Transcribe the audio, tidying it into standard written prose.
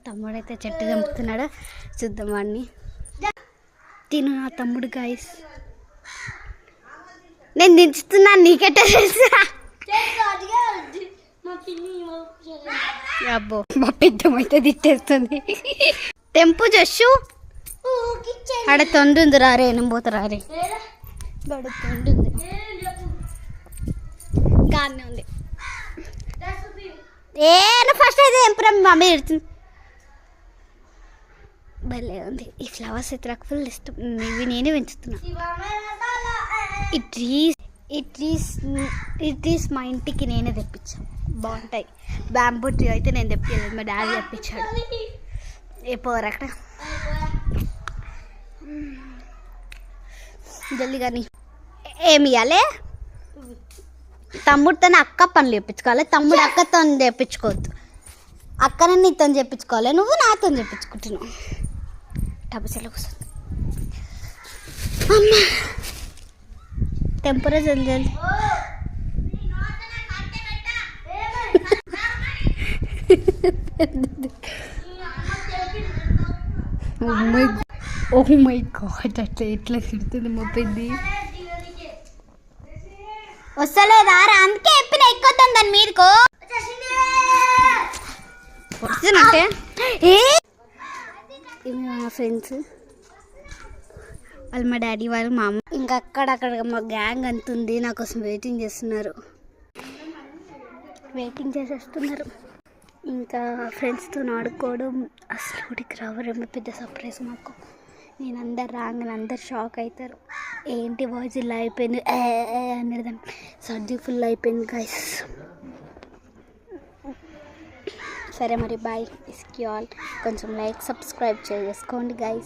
తమ్ముడైతే చెట్టు తెంపుతున్నాడు, చూద్దాం వాడిని. తిను నా తమ్ముడు గాయస్. నేను దించుతున్నాను, నీకెట్టా తెలుసా? అబ్బో మా పెద్దమైతే తిట్టేస్తుంది. తెంపు జస్సు ఆడ తొండుంది, రారే నేను పోతా రారే. గడు తొండుంది గానే ఉంది. ఫస్ట్ అయితే తెంపురా, మమ్మీ ఎడుతుంది. భలే ఉంది. ఈ ఫ్లవర్స్ అయితే నాకు ఫుల్ ఇష్టం, ఇవి నేనే పెంచుతున్నా. ఈ ట్రీస్ మా ఇంటికి నేనే తెప్పించాను, బాగుంటాయి. బ్యాంబూ ట్రీ అయితే నేను తెప్పించలేదు, మా డాడీ తెప్పించాడు. ఏ పోరు అక్కడ జల్దీ కానీ. ఏమి ఇవ్వాలి? తమ్ముడితో అక్క పనులు చెప్పించుకోవాలి, తమ్ముడు అక్కతో చెప్పించుకోవద్దు. అక్కనే నీతో చెప్పించుకోవాలి, నువ్వు నాతో చెప్పించుకుంటున్నావు. టబసలో కూర్చొని అమ్మ టెంపరే జల్దీ. ఓ మై గాడ్, అట్లా ఎట్లా తిడుతుంది మా పెద్ది. వస్తలేదా? అందుకే చెప్పిన ఎక్కుతాం దాని మీదకో వస్తుందంటే. ఇవి మా ఫ్రెండ్స్, వాళ్ళు మా డాడీ వాళ్ళు, మా అమ్మ. ఇంకా అక్కడక్కడ మా గ్యాంగ్ అంతుంది, నా కోసం వెయిటింగ్ చేస్తున్నారు, వెయిటింగ్ చేసేస్తున్నారు. ఇంకా ఫ్రెండ్స్తో ఆడుకోవడం. అసలు ఊరికి రావరేమో పెద్ద సర్ప్రైజ్ మాకు. నేను అందరు రాగానే అందరు షాక్ అవుతారు, ఏంటి వాయిస్ ఇలా అయిపోయింది అనేది. సర్ది ఫుల్ అయిపోయింది గైస్. సరే మరి బాయ్, ఇస్కి ఆల్. కొంచెం లైక్ సబ్స్క్రైబ్ చేసుకోండి గైస్.